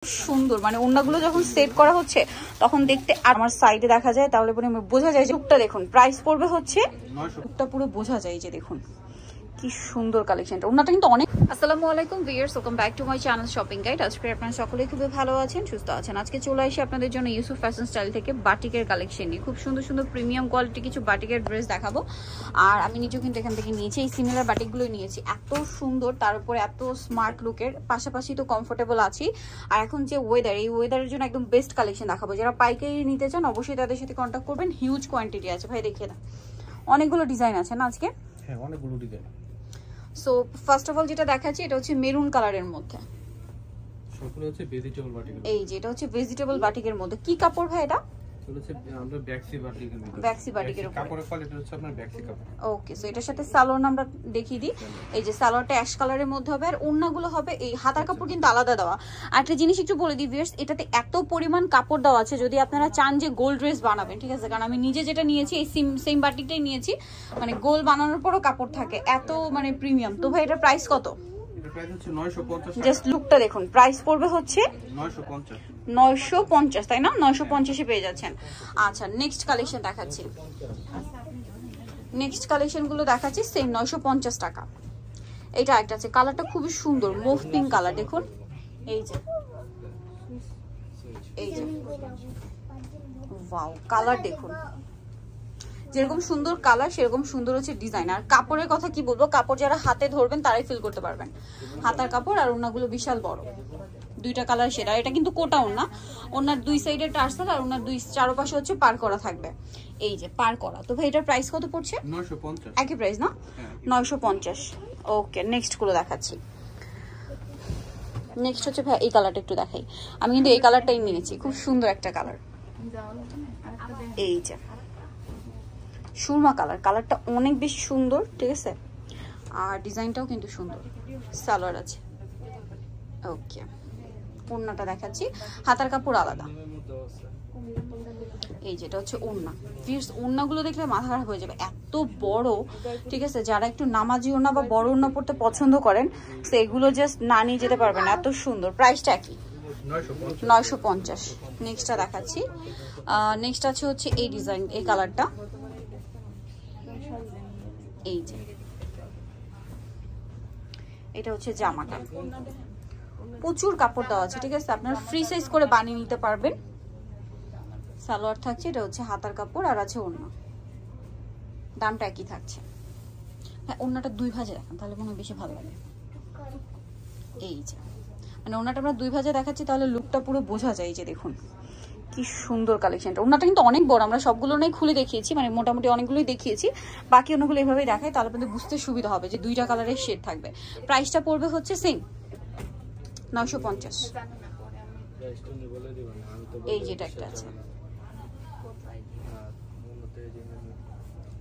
সুন্দর, মানে ওড়নাগুলো যখন সেট করা হচ্ছে তখন দেখতে, আর আমার সাইডে দেখা যায় তাহলে পরে বোঝা যায় যে লুকটা দেখুন। প্রাইস পড়বে হচ্ছে, লুকটা পুরো বোঝা যায় যে দেখুন কি সুন্দর কালেকশনটা। ওড়নাটা কিন্তু অনেক। আসসালামু আলাইকুম viewers, welcome back to my channel shopping guide. আজকে আপনারা সকলেই খুবই ভালো আছেন, সুস্থ আছেন। আজকে চলে আসি আপনাদের জন্য ইউসুফ ফ্যাশন স্টাইল থেকে বাটিকের কালেকশন নিয়ে। খুব সুন্দর সুন্দর প্রিমিয়াম কোয়ালিটি কিছু বাটিকের ড্রেস দেখাবো। আর আমি নিজেও কিন্তু এখান থেকে নিয়েছি, এই সিমিলার বাটিকগুলোই নিয়েছি। এত সুন্দর, তার উপরে এত স্মার্ট লুকের, পাশাপাশি তো কমফোর্টেবল আছি। আর এখন যে ওয়েদার, এই ওয়েদারের জন্য একদম বেস্ট কালেকশন দেখাবো। যারা পাইকারি নিতে চান অবশ্যই তাদের সাথে কন্ট্যাক্ট করবেন। হিউজ কোয়ান্টিটি আছে ভাই, দেখিয়ে না, অনেকগুলো ডিজাইন আছে না আজকে। হ্যাঁ, অনেকগুলো design. So first of all যেটা দেখাচ্ছি এটা হচ্ছে মেরুন কালারের মধ্যে, সবগুলো হচ্ছে ভেজিটেবল বাটিক। এই যে এটা হচ্ছে ভেজিটেবল বাটিকের মধ্যে। কি কাপড় ভাই এটা? হচ্ছে আমরা ব্যাক্সি বাটিকের মধ্যে, ব্যাক্সি বাটিকের উপরে কাপড়ের কোয়ালিটি হচ্ছে আপনার ব্যাক্সি কাপড়। ওকে, সো এটার সাথে সালোয়ার আমরা দেখিয়ে দিই। এই যে সালোয়ারটা অ্যাশ কালারের মধ্যে হবে, আর ওড়নাগুলো হবে এই হাতার কাপড় কিন্তু আলাদা দেওয়া। আর একটা জিনিস একটু বলে দিই ভিউয়ার্স, এটাতে এত পরিমাণ কাপড় দেওয়া আছে, যদি আপনারা চান যে গোল ড্রেস বানাবেন, ঠিক আছে, কারণ আমি নিজে যেটা নিয়েছি এই সেম বাটিকটাই নিয়েছি, মানে গোল বানানোর পরও কাপড় থাকে, এত মানে প্রিমিয়াম। তো ভাই এটার প্রাইস কত? জাস্ট লুকটা দেখুন, প্রাইস পড়বে হচ্ছে 950, তাই না? 950-এ পেয়ে যাচ্ছেন। আচ্ছা, নেক্সট কালেকশন দেখাচ্ছি। নেক্সট কালেকশন গুলো দেখাচ্ছি সেম 950 টাকা। এটা একটা আছে, কালারটা খুবই সুন্দর, মুভ পিঙ্ক কালার। দেখুন এই যে, এই যে ওয়াও, কালার দেখুন, যেরকম সুন্দর কালার সেরকম সুন্দর হচ্ছে ডিজাইন। আর কাপড়ের কথা কি বলবো, কাপড় যারা হাতে ধরবেন তারাই ফিল করতে পারবেন। হাতার কাপড় আর ওড়নাগুলো বিশাল বড়, দুইটা কালার সেটা। এটা কিন্তু কোটা ওড়না, ওড়নার দুই সাইডে টার্সেল আর ওড়নার দুই চারপাশে হচ্ছে পার করা থাকবে, এই যে পার করা। তো ভাই এটার প্রাইস কত পড়ছে? 950। একই প্রাইস না? 950। ওকে, নেক্সট গুলো দেখাচ্ছি। নেক্সট হচ্ছে ভাই এই কালারটা একটু দেখাই, আমি কিন্তু এই কালারটাই নিয়েছি, খুব সুন্দর একটা কালার। এই যে সুরমা কালার, কালারটা অনেক বেশি সুন্দর, ঠিক আছে, আর ডিজাইনটাও কিন্তু সুন্দর। সালোয়ার আছে। ওকে, ওড়নাটা দেখাচ্ছি, হাতার কাপড় আলাদা। এই যেটা হচ্ছে ওড়না। ফিরস ওড়নাগুলো দেখলে মাথা খারাপ হয়ে যাবে, এত বড়, ঠিক আছে। যারা একটু নামাজি ওড়না বা বড় ওড়না পড়তে পছন্দ করেন সেগুলো জাস্ট না নিয়ে যেতে পারবেন, এত সুন্দর। প্রাইসটা কি? 950। নেক্সটটা দেখাচ্ছি। নেক্সট আছে হচ্ছে এই ডিজাইন, এই কালারটা, এই যে এটা হচ্ছে জামাটা, প্রচুর কাপড় দেওয়া আছে, ঠিক আছে, আপনারা ফ্রি সাইজ করে বানিয়ে নিতে পারবেন। সালোয়ার থাকছে, এটা হচ্ছে হাতার কাপড়, আর আছে ওড়না, দামটা একই থাকছে। হ্যাঁ, ওড়নাটা দুই ভাজে দেখান তাহলে মনে হয় বেশি ভালো লাগে। এই যে মানে ওড়নাটা আমরা দুই ভাজে দেখাচ্ছি, তাহলে লুকটা পুরো বোঝা যায়। যে দেখুন কি সুন্দর কালেকশনটা। ওড়নাটা কিন্তু অনেক বড়, আমরা সবগুলো নেই খুলে দেখিয়েছি, মানে মোটামুটি অনেকগুলোই দেখিয়েছি, বাকি অন্যগুলো এইভাবেই দেখাই, তাহলে আপনাদের বুঝতে সুবিধা হবে যে দুইটা কালারের শেড থাকবে। প্রাইসটা পড়বে হচ্ছে সেম 950। এই যেটা একটা আছে,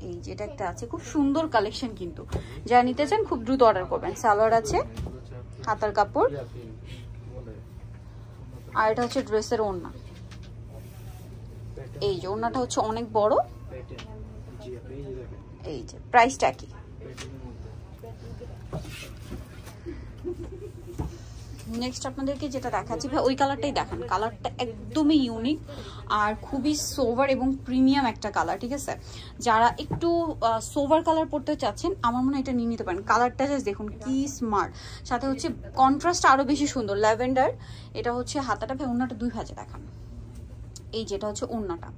এই যেটা একটা আছে, খুব সুন্দর কালেকশন কিন্তু। যারা নিতে চান খুব দ্রুত অর্ডার করবেন। সালোয়ার আছে, হাতার কাপড়, আর এটা হচ্ছে ড্রেসের ওড়না। এই যে ওড়নাটা হচ্ছে অনেক বড়। এই যে প্রাইসটা কি? নেক্সট আপনাদেরকে যেটা দেখাচ্ছি ভাই ওই কালারটাই দেখান। কালারটা একদমই ইউনিক আর খুবই সোভার এবং প্রিমিয়াম একটা কালার, ঠিক আছে। যারা একটু সোভার কালার পড়তে চাচ্ছেন আমার মনে হয় এটা নিয়ে নিতে পারেন। কালারটা জাস্ট দেখুন কি স্মার্ট, সাথে হচ্ছে কন্ট্রাস্ট আরো বেশি সুন্দর, ল্যাভেন্ডার। এটা হচ্ছে হাতাটা, ভাই ওড়নাটা দুই ভাজে দেখান। এই যেটা হচ্ছে ওড়নাটা,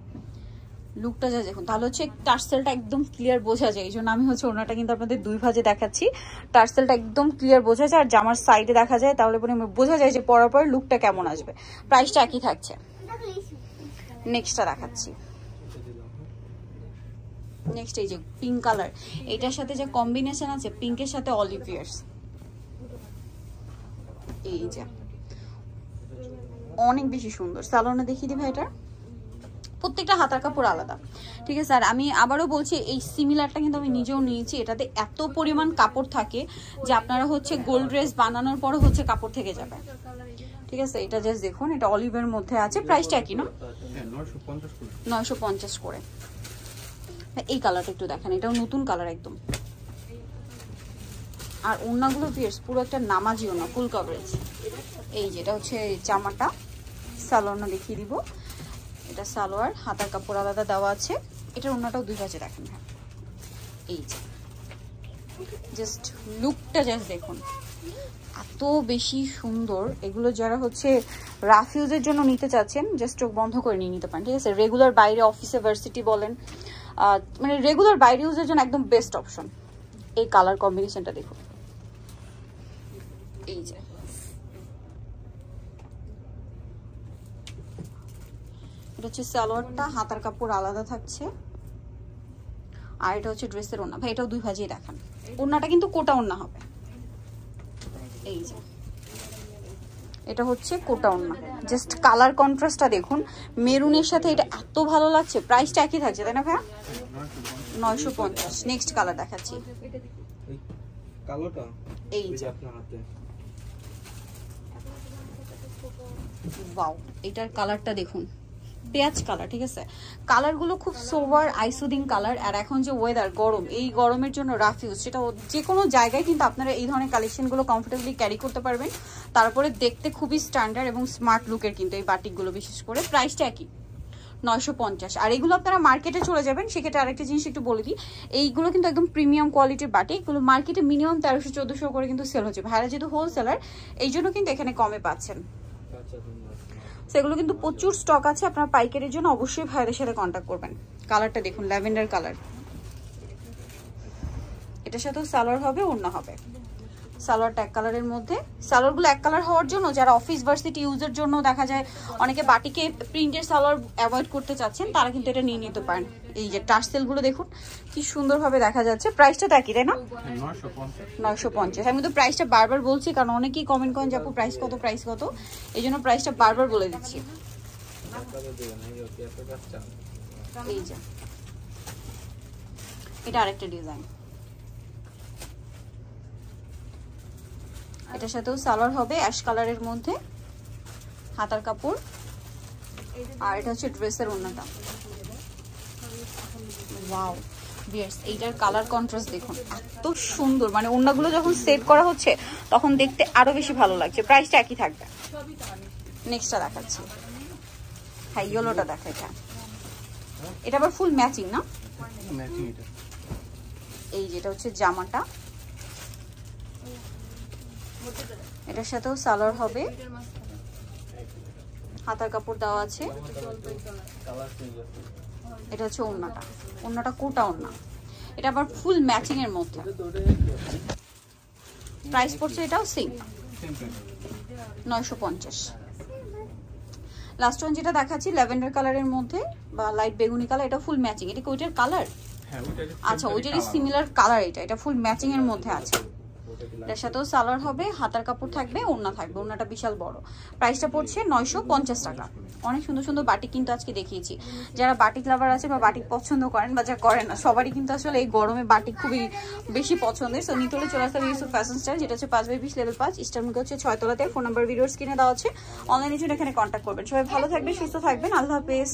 লুকটা যা দেখুন, তাহলে হচ্ছে টার্সেলটা একদম ক্লিয়ার বোঝা যায়। এই জন্য আমি হচ্ছে ওড়নাটা কিন্তু আপনাদের দুই ভাজে দেখাচ্ছি, টার্সেলটা একদম ক্লিয়ার বোঝা যায়, আর জামার সাইডে দেখা যায়, তাহলে পরে বোঝা যায় যে পরার পর লুকটা কেমন আসবে। প্রাইসটা একই থাকছে। নেক্সটটা দেখাচ্ছি। নেক্সট এই যে পিঙ্ক কালার, এটার সাথে যে কম্বিনেশন আছে পিঙ্কের সাথে অলিভ ইয়ার্স, এই যে অনেক বেশি সুন্দর। সালোয়ারটা দেখিয়ে দিই ভাই, এটা প্রত্যেকটা হাতার কাপড় আলাদা, ঠিক আছে। আর আমি আবারও বলছি এই সিমিলারটা কিন্তু আমি নিজেও নিয়েছি, এটাতে এত পরিমাণ কাপড় থাকে যে আপনারা হচ্ছে গোল্ড ড্রেস বানানোর পরও হচ্ছে কাপড় থেকে যাবে, ঠিক আছে। এটা জাস্ট দেখুন, এটা অলিভের মধ্যে আছে, প্রাইসটা একই না? 950 করে। এই কালারটা একটু দেখেন, এটাও নতুন কালার একদম। আর ওড়নাগুলো পিয়ার্স পুরো একটা নামাজি ওড়না, ফুল কভারেজ। এই যেটা হচ্ছে জামাটা, সালোয়ারটা দেখিয়ে দিব। এটা সালোয়ার, হাতার কাপড় আলাদা দেওয়া আছে। এটার ওড়নাটাও 2 ভাঁজে দেখেন। হ্যাঁ, এই যে জাস্ট লুকটা জাস্ট দেখুন, এত বেশি সুন্দর। এগুলো যারা হচ্ছে রাফ ইউজের জন্য নিতে চাচ্ছেন, জাস্ট চোখ বন্ধ করে নিয়ে নিতে পারেন, ঠিক আছে। রেগুলার বাইরে অফিসে, ভার্সিটি বলেন, মানে রেগুলার বাইরে ইউজের জন্য একদম বেস্ট অপশন। এই কালার কম্বিনেশনটা দেখুন, এই যে এটা হচ্ছে সালোয়ারটা, হাতার কাপড় আলাদা থাকছে। আর এটা হচ্ছে ড্রেসের ওড়না। ভাই এটাও 2 ভাঁজেই দেখান। ওড়নাটা কিন্তু কোটা ওড়না হবে। এই যে এটা হচ্ছে কোটা ওড়না। জাস্ট কালার কন্ট্রাস্টটা দেখুন, মেরুনের সাথে এটা এত ভালো লাগছে। প্রাইসটা একই থাকছে তাই না ভাইয়া? 950। নেক্সট কালার দেখাচ্ছি। কালোটা এই যে আপনার হাতে, ওয়াও, এটার কালারটা দেখুন, পেঁয়াজ কালার, ঠিক আছে। কালারগুলো খুব সোবার আইসুদিং কালার। আর এখন যে ওয়েদার গরম, এই গরমের জন্য রাফ ইউজ, সেটা যে কোনো জায়গায় কিন্তু আপনারা এই ধরনের কালেকশনগুলো কমফোর্টেবলি ক্যারি করতে পারবেন। তারপরে দেখতে খুবই স্ট্যান্ডার্ড এবং স্মার্ট লুকের কিন্তু এই বাটিকগুলো, বিশেষ করে প্রাইসটা একই 950। আর এগুলো আপনারা মার্কেটে চলে যাবেন, সেক্ষেত্রে আরেকটা জিনিস একটু বলে দিই, এইগুলো কিন্তু একদম প্রিমিয়াম কোয়ালিটির বাটি। এগুলো মার্কেটে মিনিমাম 1300-1400 করে কিন্তু সেল হচ্ছে। ভাইরা যেহেতু হোলসেলার, এই জন্য কিন্তু এখানে কমে পাচ্ছেন। সেগুলো কিন্তু প্রচুর স্টক আছে। আপনার পাইকারির জন্য অবশ্যই ভাইদের সাথে কন্ট্যাক্ট করবেন। কালারটা দেখুন, ল্যাভেন্ডার কালার। এটার সাথেও সালোয়ার হবে, ওড়না হবে। সালোয়ারটা এক কালারের মধ্যে। সালোয়ারগুলো এক কালার হওয়ার জন্য যারা অফিস ভার্সিটি ইউজের জন্য দেখা যায় অনেকে বাটিকে প্রিন্টের সালোয়ার অ্যাভয়েড করতে চাচ্ছেন, তারা কিন্তু এটা নিয়ে নিতে পারেন। এই যে টার্সেলগুলো দেখুন কি সুন্দরভাবে দেখা যাচ্ছে। প্রাইসটা তো একই তাই না? 950। আমি তো প্রাইসটা বারবার বলছি, কারণ অনেকেই কমেন্ট করেন যে আপু প্রাইস কত, প্রাইস কত। এই জন্য প্রাইসটা বারবার বলে দিচ্ছি। এই যে এটা আরেকটা ডিজাইন। এটার সাথেও সালোয়ার হবে অ্যাশ কালারের মধ্যে, হাতার কাপড়। আর এটা হচ্ছে ড্রেসের ওড়নাটা। ওয়াও ভিউয়ার্স, এইটার কালার কন্ট্রাস্ট দেখুন, এত সুন্দর। মানে ওড়নাগুলো যখন সেট করা হচ্ছে তখন দেখতে আরো বেশি ভালো লাগছে। প্রাইসটা একই থাকবে। নেক্সটটা দেখাচ্ছি। হ্যাঁ, ইয়েলোটা দেখা। এটা আবার ফুল ম্যাচিং না? ম্যাচিং। এটা এই যেটা হচ্ছে জামাটা, এটার সাথেও সালোয়ার হবে, হাতার কাপড় দেওয়া আছে। এটা হচ্ছে ওড়নাটা, ওড়নাটা কোটা ওড়না। এটা আবার ফুল ম্যাচিং এর মধ্যে। প্রাইস পড়ছে এটাও সেম 950। লাস্ট ওয়ান যেটা দেখাচ্ছি ল্যাভেন্ডার কালারের মধ্যে বা লাইট বেগুনি কালার, এটা ফুল ম্যাচিং। এটা কি ওইটার কালার? আচ্ছা, ওইটারই সিমিলার কালার। এটা ফুল ম্যাচিং এর মধ্যে আছে। এটার সাথেও সালোয়ার হবে, হাতার কাপড় থাকবে, ওড়না থাকবে। ওড়নাটা বিশাল বড়। প্রাইসটা পড়ছে 950 টাকা। অনেক সুন্দর সুন্দর বাটিক কিন্তু আজকে দেখিয়েছি। যারা বাটিক লাভার আছে বা বাটিক পছন্দ করেন বা যারা করেন না, সবারই কিন্তু আসলে এই গরমে বাটিক খুবই বেশি পছন্দের। সো নিতলে চলে আসতে হবে ইউসুফ ফ্যাশন স্টাইল, যেটা হচ্ছে 5/20 লেভেল 5, ইস্টার্নকে হচ্ছে 6 তলাতে। ফোন নাম্বার ভিডিওর স্ক্রিনে দেওয়া আছে, অনলাইনে জন্য এখানে কন্ট্যাক্ট করবেন। সবাই ভালো থাকবেন, সুস্থ থাকবেন। আল্লাহ হাফেজ।